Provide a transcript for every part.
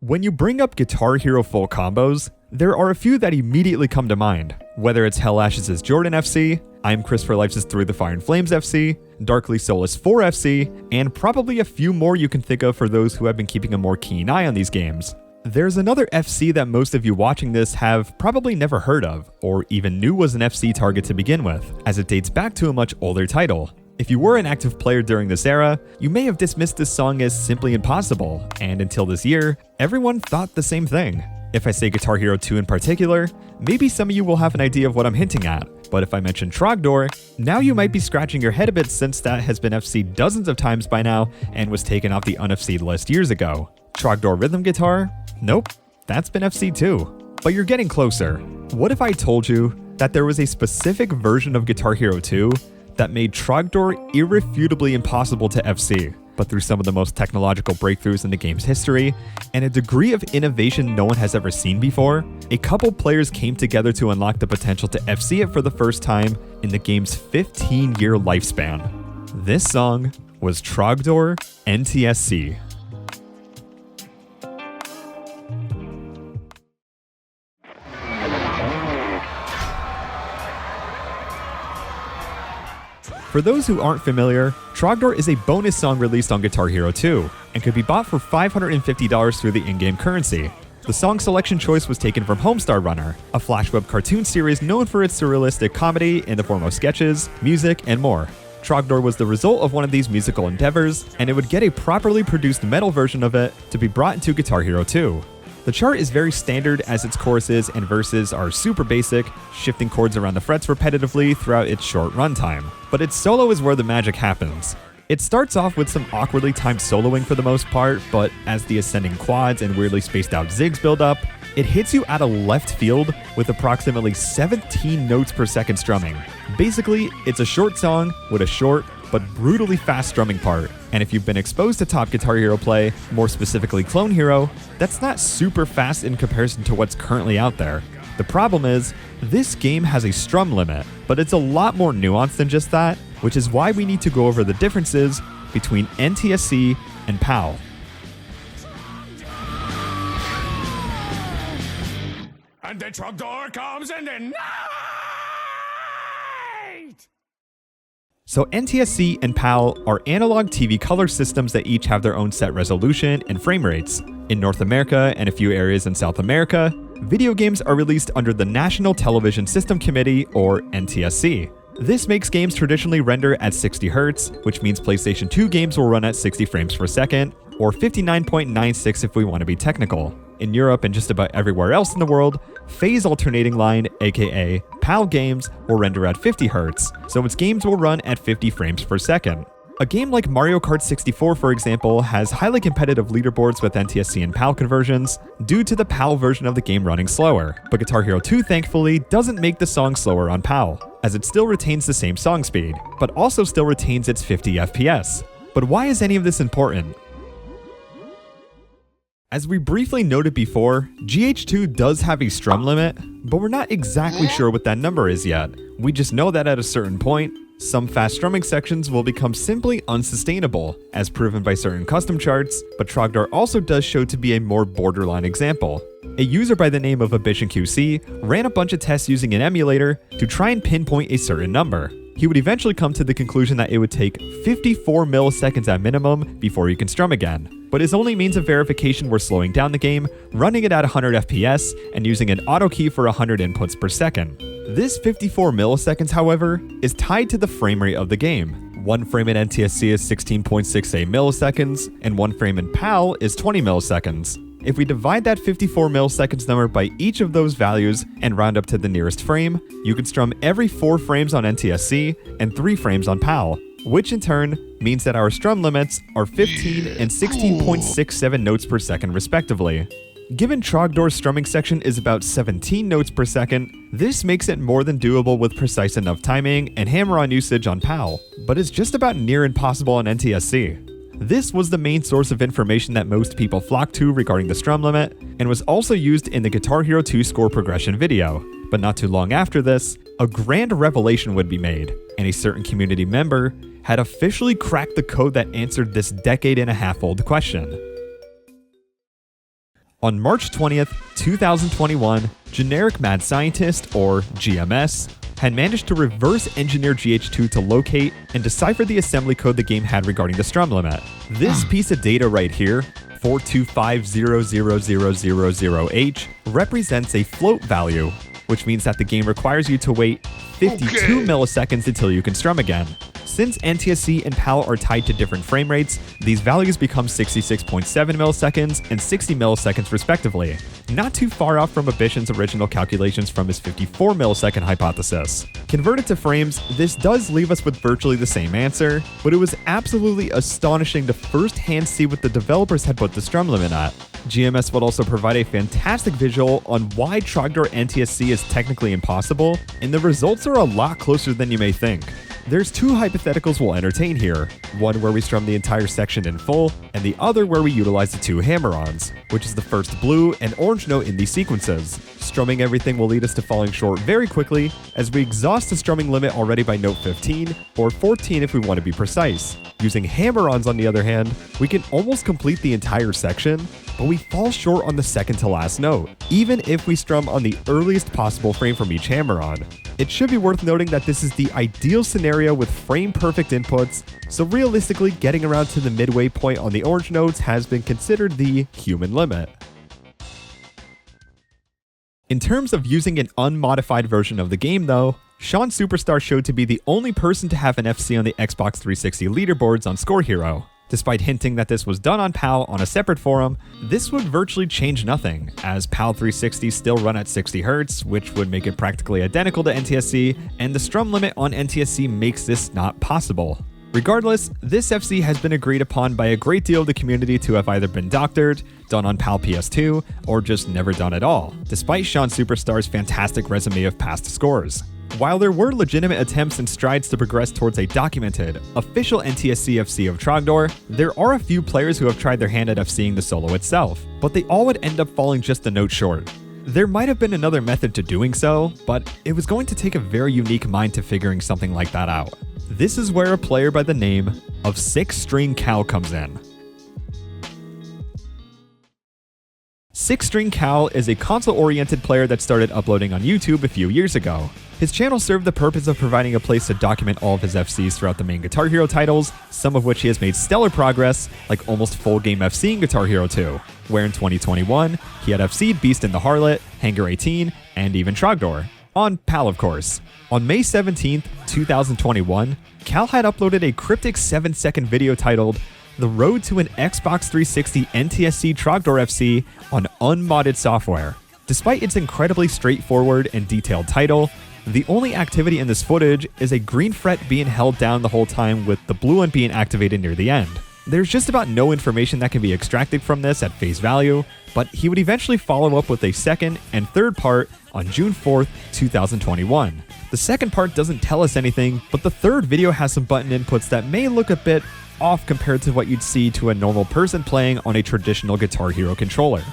When you bring up Guitar Hero full combos, there are a few that immediately come to mind, whether it's Hell Ashes' Jordan FC, I'm Chris for Life's Through the Fire and Flames FC, Darkly Soulless 4 FC, and probably a few more you can think of for those who have been keeping a more keen eye on these games. There's another FC that most of you watching this have probably never heard of, or even knew was an FC target to begin with, as it dates back to a much older title. If you were an active player during this era, you may have dismissed this song as simply impossible, and until this year, everyone thought the same thing. If I say Guitar Hero 2 in particular, maybe some of you will have an idea of what I'm hinting at, but if I mention Trogdor, now you might be scratching your head a bit since that has been FC'd dozens of times by now and was taken off the un-FC'd list years ago. Trogdor rhythm guitar? Nope, that's been FC'd too. But you're getting closer. What if I told you that there was a specific version of Guitar Hero 2 that made Trogdor irrefutably impossible to FC, but through some of the most technological breakthroughs in the game's history, and a degree of innovation no one has ever seen before, a couple players came together to unlock the potential to FC it for the first time in the game's 15-year lifespan. This song was Trogdor NTSC. For those who aren't familiar, Trogdor is a bonus song released on Guitar Hero 2, and could be bought for $550 through the in-game currency. The song selection choice was taken from Homestar Runner, a Flash web cartoon series known for its surrealistic comedy in the form of sketches, music, and more. Trogdor was the result of one of these musical endeavors, and it would get a properly produced metal version of it to be brought into Guitar Hero 2. The chart is very standard as its choruses and verses are super basic, shifting chords around the frets repetitively throughout its short runtime. But its solo is where the magic happens. It starts off with some awkwardly timed soloing for the most part, but as the ascending quads and weirdly spaced out zigs build up, it hits you out of left field with approximately 17 notes per second strumming. Basically, it's a short song with a short but brutally fast strumming part. And if you've been exposed to top Guitar Hero play, more specifically Clone Hero, that's not super fast in comparison to what's currently out there. The problem is, this game has a strum limit, but it's a lot more nuanced than just that, which is why we need to go over the differences between NTSC and PAL. And the Trogdor comes in the night! So NTSC and PAL are analog TV color systems that each have their own set resolution and frame rates. In North America and a few areas in South America, video games are released under the National Television System Committee, or NTSC. This makes games traditionally render at 60 Hz, which means PlayStation 2 games will run at 60 frames per second, or 59.96 if we want to be technical. In Europe and just about everywhere else in the world, phase alternating line, aka PAL games, will render at 50 Hz, so its games will run at 50 frames per second. A game like Mario Kart 64, for example, has highly competitive leaderboards with NTSC and PAL conversions due to the PAL version of the game running slower, but Guitar Hero 2 thankfully doesn't make the song slower on PAL, as it still retains the same song speed, but also still retains its 50 FPS. But why is any of this important? As we briefly noted before, GH2 does have a strum limit, but we're not exactly sure what that number is yet. We just know that at a certain point, some fast strumming sections will become simply unsustainable, as proven by certain custom charts, but Trogdor also does show to be a more borderline example. A user by the name of AbyssionQC ran a bunch of tests using an emulator to try and pinpoint a certain number. He would eventually come to the conclusion that it would take 54 milliseconds at minimum before you can strum again. But his only means of verification were slowing down the game, running it at 100 FPS, and using an auto key for 100 inputs per second. This 54 milliseconds, however, is tied to the frame rate of the game. One frame in NTSC is 16.68 milliseconds, and one frame in PAL is 20 milliseconds. If we divide that 54 milliseconds number by each of those values and round up to the nearest frame, you can strum every 4 frames on NTSC and 3 frames on PAL, which in turn means that our strum limits are 15 and 16.67 notes per second respectively. Given Trogdor's strumming section is about 17 notes per second, this makes it more than doable with precise enough timing and hammer-on usage on PAL, but it's just about near impossible on NTSC. This was the main source of information that most people flocked to regarding the strum limit, and was also used in the Guitar Hero 2 score progression video. But not too long after this, a grand revelation would be made, and a certain community member had officially cracked the code that answered this decade-and-a-half-old question. On March 20th, 2021, GenericMadScientist, or GMS, had managed to reverse engineer GH2 to locate and decipher the assembly code the game had regarding the strum limit. This piece of data right here, 4250000H, represents a float value, which means that the game requires you to wait 52 milliseconds until you can strum again. Since NTSC and PAL are tied to different frame rates, these values become 66.7 milliseconds and 60 milliseconds respectively, not too far off from Abyssion's original calculations from his 54 millisecond hypothesis. Converted to frames, this does leave us with virtually the same answer, but it was absolutely astonishing to first-hand see what the developers had put the strum limit at. GMS would also provide a fantastic visual on why Trogdor NTSC is technically impossible, and the results are a lot closer than you may think. There's two hypotheticals we'll entertain here, one where we strum the entire section in full, and the other where we utilize the two hammer-ons, which is the first blue and orange note in these sequences. Strumming everything will lead us to falling short very quickly, as we exhaust the strumming limit already by note 15, or 14 if we want to be precise. Using hammer-ons on the other hand, we can almost complete the entire section, but we fall short on the second to last note, even if we strum on the earliest possible frame from each hammer-on. It should be worth noting that this is the ideal scenario with frame-perfect inputs, so realistically getting around to the midway point on the orange notes has been considered the human limit. In terms of using an unmodified version of the game though, Sean Superstar showed to be the only person to have an FC on the Xbox 360 leaderboards on Score Hero. Despite hinting that this was done on PAL on a separate forum, this would virtually change nothing, as PAL 360 still run at 60Hz, which would make it practically identical to NTSC, and the strum limit on NTSC makes this not possible. Regardless, this FC has been agreed upon by a great deal of the community to have either been doctored, done on PAL PS2, or just never done at all, despite Sean Superstar's fantastic resume of past scores. While there were legitimate attempts and strides to progress towards a documented, official NTSC FC of Trogdor, there are a few players who have tried their hand at FCing the solo itself, but they all would end up falling just a note short. There might have been another method to doing so, but it was going to take a very unique mind to figuring something like that out. This is where a player by the name of SixStringCal comes in. SixStringCal is a console-oriented player that started uploading on YouTube a few years ago. His channel served the purpose of providing a place to document all of his FCs throughout the main Guitar Hero titles, some of which he has made stellar progress, like almost full game FCing Guitar Hero 2, where in 2021, he had FC'd Beast in the Harlot, Hangar 18, and even Trogdor. On PAL, of course. On May 17th, 2021, Cal had uploaded a cryptic 7-second video titled The Road to an Xbox 360 NTSC Trogdor FC on Unmodded Software. Despite its incredibly straightforward and detailed title, the only activity in this footage is a green fret being held down the whole time with the blue one being activated near the end. There's just about no information that can be extracted from this at face value, but he would eventually follow up with a second and third part on June 4th, 2021. The second part doesn't tell us anything, but the third video has some button inputs that may look a bit off compared to what you'd see to a normal person playing on a traditional Guitar Hero controller.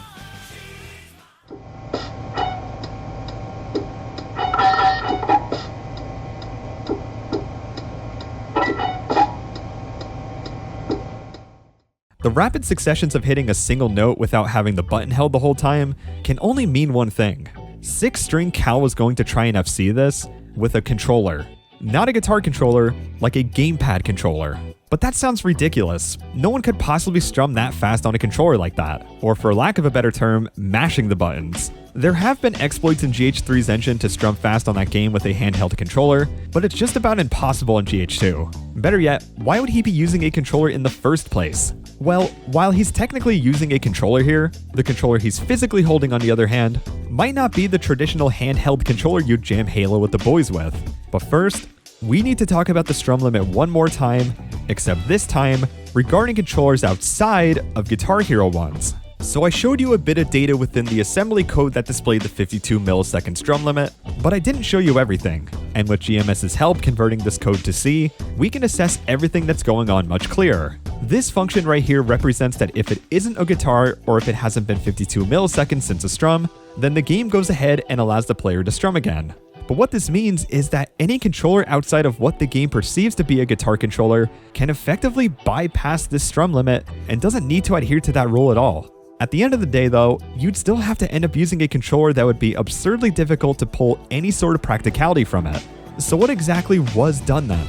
The rapid successions of hitting a single note without having the button held the whole time can only mean one thing. SixStringCal was going to try and FC this with a controller. Not a guitar controller, like a gamepad controller. But that sounds ridiculous. No one could possibly strum that fast on a controller like that, or for lack of a better term, mashing the buttons. There have been exploits in GH3's engine to strum fast on that game with a handheld controller, but it's just about impossible in GH2. Better yet, why would he be using a controller in the first place? Well, while he's technically using a controller here, the controller he's physically holding on the other hand might not be the traditional handheld controller you'd jam Halo with the boys with. But first, we need to talk about the strum limit one more time, except this time regarding controllers outside of Guitar Hero ones. So I showed you a bit of data within the assembly code that displayed the 52 millisecond strum limit, but I didn't show you everything. And with GMS's help converting this code to C, we can assess everything that's going on much clearer. This function right here represents that if it isn't a guitar or if it hasn't been 52 milliseconds since a strum, then the game goes ahead and allows the player to strum again. But what this means is that any controller outside of what the game perceives to be a guitar controller can effectively bypass this strum limit and doesn't need to adhere to that rule at all. At the end of the day though, you'd still have to end up using a controller that would be absurdly difficult to pull any sort of practicality from it. So what exactly was done then?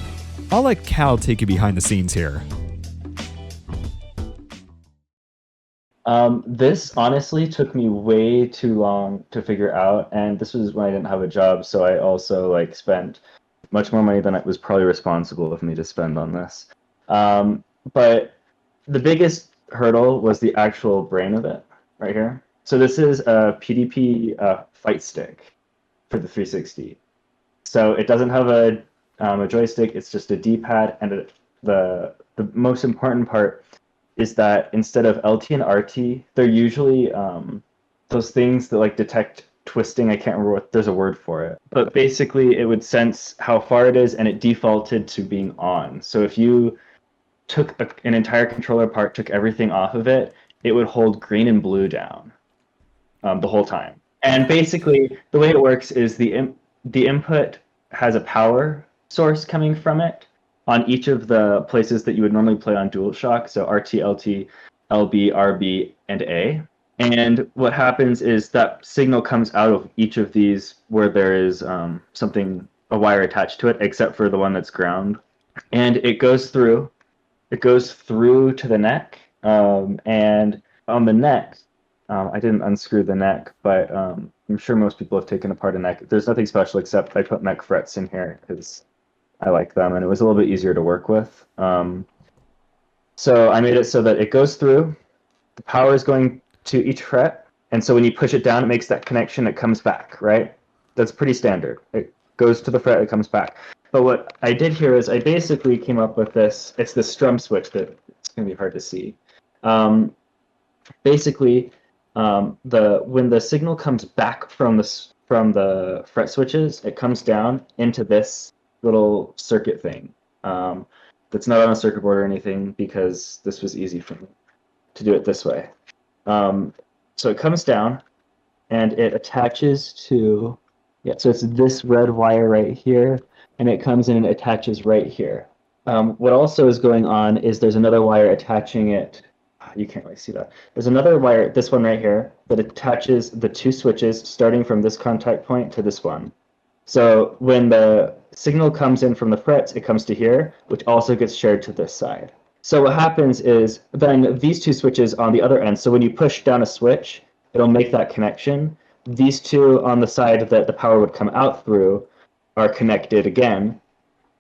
I'll let Cal take you behind the scenes here. This honestly took me way too long to figure out, and this was when I didn't have a job, so I also spent much more money than it was probably responsible of me to spend on this. But the biggest hurdle was the actual brain of it, right here. So this is a PDP fight stick for the 360. So it doesn't have a joystick, it's just a D-pad, and the most important part is that instead of LT and RT, they're usually those things that like detect twisting. I can't remember there's a word for it. But basically it would sense how far it is and it defaulted to being on. So if you took an entire controller apart, took everything off of it, it would hold green and blue down the whole time. And basically the way it works is the input has a power source coming from it on each of the places that you would normally play on DualShock, so RT, LT, LB, RB, and A. And what happens is that signal comes out of each of these where there is a wire attached to it, except for the one that's ground. And it goes through to the neck, and on the neck, I didn't unscrew the neck, but I'm sure most people have taken apart a neck. There's nothing special except I put neck frets in here because I like them, and it was a little bit easier to work with. So I made it so that it goes through, the power is going to each fret, and so when you push it down, it makes that connection, it comes back, right? That's pretty standard. It goes to the fret, it comes back. But what I did here is I basically came up with this, it's the strum switch that it's going to be hard to see. Basically, when the signal comes back from the fret switches, it comes down into this little circuit thing that's not on a circuit board or anything because this was easy for me to do it this way. So it comes down and it attaches to, so it's this red wire right here, and it comes in and attaches right here. What also is going on is there's another wire attaching it. You can't really see that. There's another wire, this one right here, that attaches the two switches starting from this contact point to this one. So when the signal comes in from the frets, it comes to here, which also gets shared to this side. So what happens is then these two switches on the other end, so when you push down a switch, it'll make that connection. These two on the side that the power would come out through are connected again.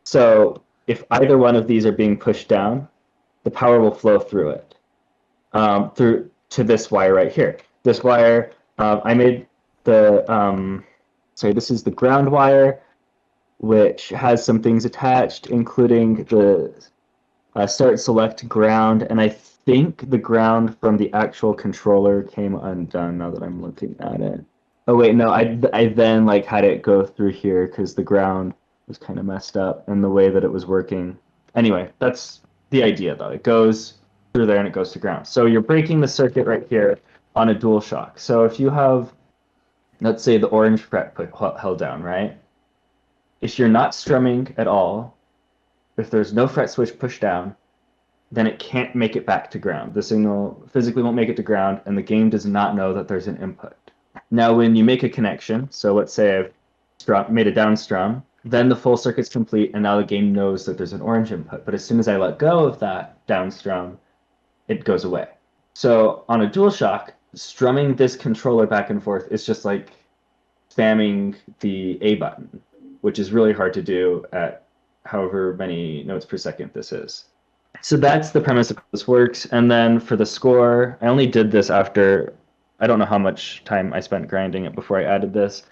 So if either one of these are being pushed down, the power will flow through it, through to this wire right here. This wire, I made the, this is the ground wire, which has some things attached, including the start select ground, and I think the ground from the actual controller came undone now that I'm looking at it. Oh wait, no, I then had it go through here because the ground was kind of messed up in the way that it was working. Anyway, that's the idea though. It goes through there and it goes to ground. So you're breaking the circuit right here on a DualShock. So if you have, let's say, the orange fret held down, right? If you're not strumming at all, if there's no fret switch pushed down, then it can't make it back to ground. The signal physically won't make it to ground, and the game does not know that there's an input. Now, when you make a connection, so let's say I've made a down strum, then the full circuit's complete, and now the game knows that there's an orange input. But as soon as I let go of that down strum, it goes away. So on a DualShock, strumming this controller back and forth is just like spamming the A button, which is really hard to do at however many notes per second this is. So that's the premise of how this works. And then for the score, I only did this after, I don't know how much time I spent grinding it before I added this.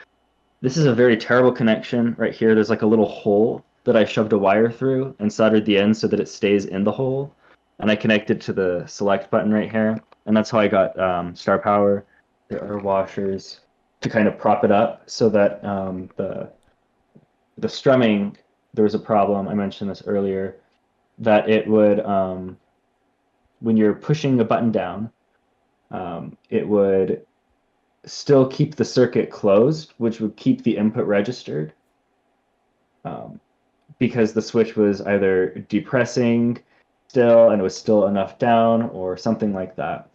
This is a very terrible connection right here. There's like a little hole that I shoved a wire through and soldered the end so that it stays in the hole. And I connected to the select button right here. And that's how I got star power. There are washers to kind of prop it up so that the strumming, there was a problem, I mentioned this earlier, that it would, when you're pushing a button down, it would still keep the circuit closed, which would keep the input registered, because the switch was either depressing still and it was still enough down or something like that.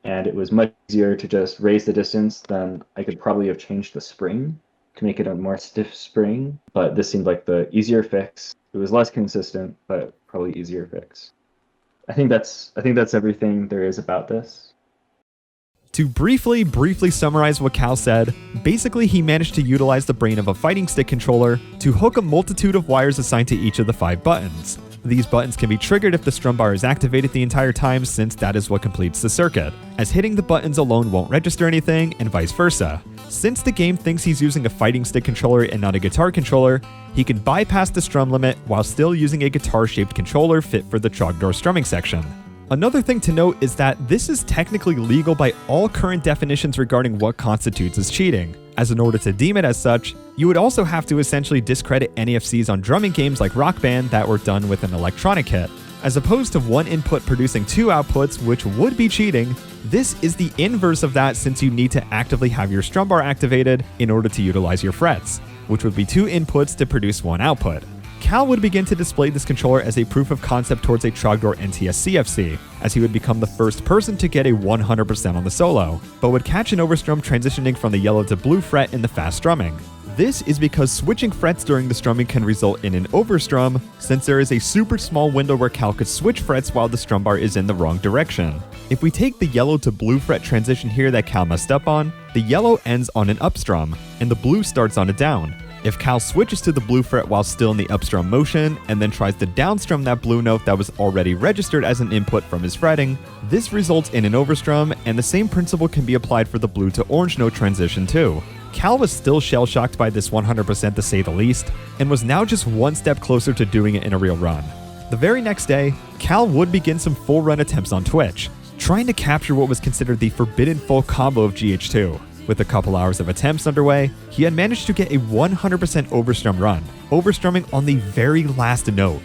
and it was much easier to just raise the distance than I could probably have changed the spring to make it a more stiff spring, but this seemed like the easier fix. It was less consistent, but probably easier fix. I think that's everything there is about this. To briefly summarize what Cal said, basically he managed to utilize the brain of a fighting stick controller to hook a multitude of wires assigned to each of the 5 buttons. These buttons can be triggered if the strum bar is activated the entire time, since that is what completes the circuit, as hitting the buttons alone won't register anything, and vice versa. Since the game thinks he's using a fighting stick controller and not a guitar controller, he can bypass the strum limit while still using a guitar-shaped controller fit for the Trogdor strumming section. Another thing to note is that this is technically legal by all current definitions regarding what constitutes as cheating, as in order to deem it as such, you would also have to essentially discredit NEFCs on drumming games like Rock Band that were done with an electronic kit. As opposed to one input producing 2 outputs, which would be cheating, this is the inverse of that, since you need to actively have your strum bar activated in order to utilize your frets, which would be 2 inputs to produce 1 output. Cal would begin to display this controller as a proof of concept towards a Trogdor NTSC FC, as he would become the first person to get a 100% on the solo, but would catch an overstrum transitioning from the yellow to blue fret in the fast strumming. This is because switching frets during the strumming can result in an overstrum, since there is a super small window where Cal could switch frets while the strum bar is in the wrong direction. If we take the yellow to blue fret transition here that Cal messed up on, the yellow ends on an up strum, and the blue starts on a down. If Cal switches to the blue fret while still in the upstrum motion, and then tries to downstrum that blue note that was already registered as an input from his fretting, this results in an overstrum, and the same principle can be applied for the blue to orange note transition too. Cal was still shell-shocked by this 100% to say the least, and was now just one step closer to doing it in a real run. The very next day, Cal would begin some full run attempts on Twitch, trying to capture what was considered the forbidden full combo of GH2. With a couple hours of attempts underway, he had managed to get a 100% overstrum run, overstrumming on the very last note.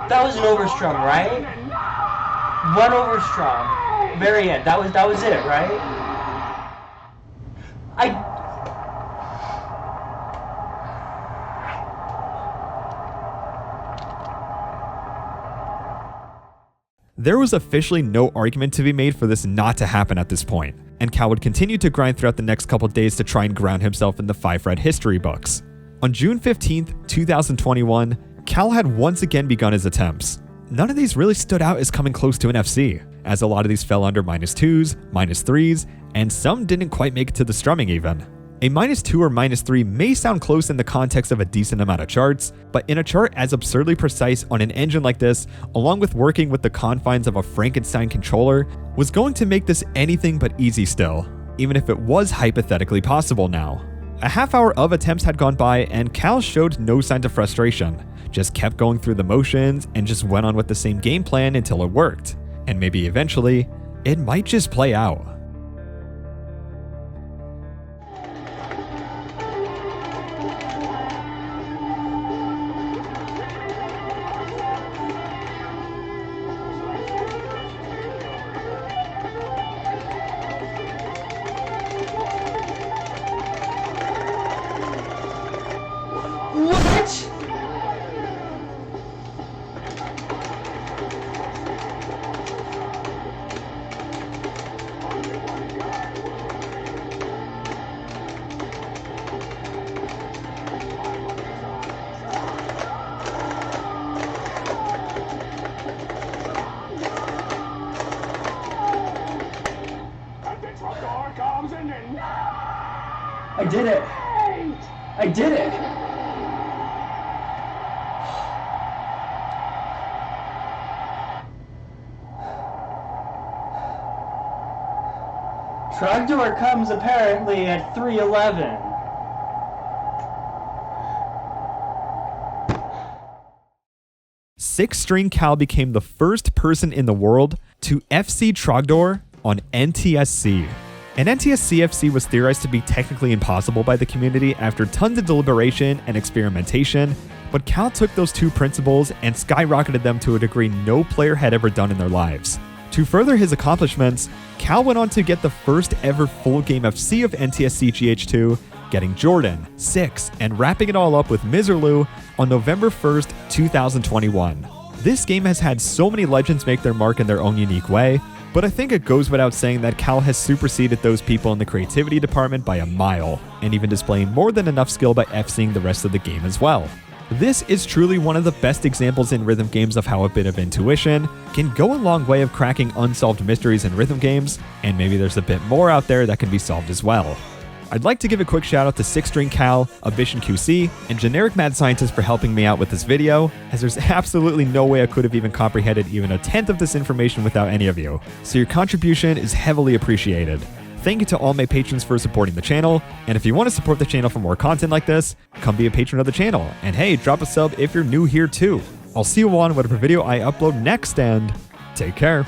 That was an overstrum, right? One overstrum. Very end. That was it, right? There was officially no argument to be made for this not to happen at this point, and Cal would continue to grind throughout the next couple days to try and ground himself in the 5-fret history books. On June 15th, 2021, Cal had once again begun his attempts. None of these really stood out as coming close to an FC, as a lot of these fell under -2s, -3s, and some didn't quite make it to the strumming even. A -2 or -3 may sound close in the context of a decent amount of charts, but in a chart as absurdly precise on an engine like this, along with working with the confines of a Frankenstein controller, was going to make this anything but easy still, even if it was hypothetically possible now. A half hour of attempts had gone by, and Cal showed no signs of frustration, just kept going through the motions and just went on with the same game plan until it worked. And maybe eventually, it might just play out. What? And the Trogdor comes in and I did it. I did it. Trogdor comes apparently at 3:11. SixStringCal became the first person in the world to FC Trogdor on NTSC. An NTSC FC was theorized to be technically impossible by the community after tons of deliberation and experimentation, but Cal took those two principles and skyrocketed them to a degree no player had ever done in their lives. To further his accomplishments, Cal went on to get the first ever full game FC of NTSC GH2, getting Jordan, Six, and wrapping it all up with Miserloo on November 1st, 2021. This game has had so many legends make their mark in their own unique way, but I think it goes without saying that Cal has superseded those people in the creativity department by a mile, and even displaying more than enough skill by FCing the rest of the game as well. This is truly one of the best examples in rhythm games of how a bit of intuition can go a long way of cracking unsolved mysteries in rhythm games, and maybe there's a bit more out there that can be solved as well. I'd like to give a quick shout out to SixStringCal, AbyssionQC, and GenericMadScientist for helping me out with this video, as there's absolutely no way I could have even comprehended even a tenth of this information without any of you, so your contribution is heavily appreciated. Thank you to all my patrons for supporting the channel, and if you want to support the channel for more content like this, come be a patron of the channel, and hey, drop a sub if you're new here too. I'll see you on whatever video I upload next, and take care.